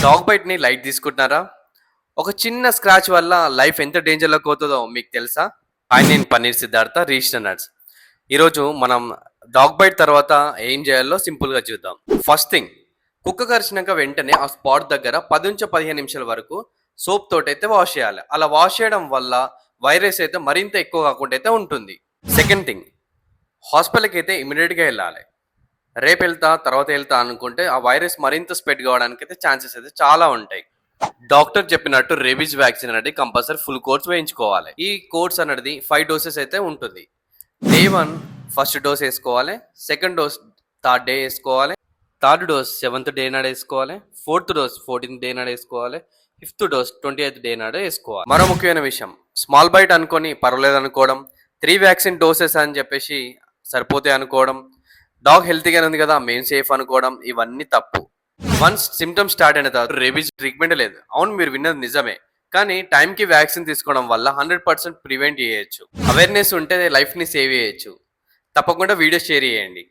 Dog బైట్‌ని light తీసుకుంటున్నారా? ఒక చిన్న స్క్రాచ్ వల్ల లైఫ్ ఎంత డేంజర్‌లోకి పోతదో మీకు తెలుసా? హాయ్, నేను పన్నీర్ సిద్ధార్థ, రిజిస్టర్ నట్స్. ఈరోజు మనం డాగ్ బైట్ తర్వాత ఏం చేయాలో సింపుల్‌గా చూద్దాం. ఫస్ట్ థింగ్, కుక్క కరిచినాక వెంటనే ఆ స్పాట్ దగ్గర 10-15 నిమిషాల వరకు సోప్ తోటైతే వాష్ చేయాలి. అలా వాష్ చేయడం వల్ల వైరస్ అయితే మరింత ఎక్కువ కాకుండా అయితే ఉంటుంది. సెకండ్ థింగ్, హాస్పిటల్‌కి అయితే ఇమ్మీడియేట్‌గా వెళ్ళాలి. రేపు వెళ్తా, తర్వాత వెళ్తా అనుకుంటే ఆ వైరస్ మరింత స్ప్రెడ్ కావడానికి అయితే ఛాన్సెస్ అయితే చాలా ఉంటాయి. డాక్టర్ చెప్పినట్టు రేబీస్ వ్యాక్సిన్ అనేది కంపల్సరీ ఫుల్ కోర్స్ వేయించుకోవాలి. ఈ కోర్స్ అనేది 5 డోసెస్ అయితే ఉంటుంది. డే 1 ఫస్ట్ డోస్ వేసుకోవాలి. సెకండ్ డోస్ థర్డ్ డే వేసుకోవాలి. థర్డ్ డోస్ 7th డే నాడు వేసుకోవాలి. ఫోర్త్ డోస్ 14th డే నాడు వేసుకోవాలి. ఫిఫ్త్ డోస్ 28th డే నాడు వేసుకోవాలి. మరో ముఖ్యమైన విషయం, స్మాల్ బైట్ అనుకొని పర్వాలేదు అనుకోవడం, 3 వ్యాక్సిన్ డోసెస్ అని చెప్పేసి సరిపోతాయి అనుకోవడం, డాగ్ హెల్తీగానే ఉంది కదా మేము సేఫ్ అనుకోవడం, ఇవన్నీ తప్పు. వన్స్ సిమ్టమ్స్ స్టార్ట్ అయిన తర్వాత రేబీస్ ట్రీట్మెంట్ లేదు. అవును, మీరు విన్నది నిజమే. కానీ టైంకి వ్యాక్సిన్ తీసుకోవడం వల్ల 100% ప్రివెంట్ చేయొచ్చు. అవేర్నెస్ ఉంటే లైఫ్ని సేవ్ చేయొచ్చు. తప్పకుండా వీడియో షేర్ చేయండి.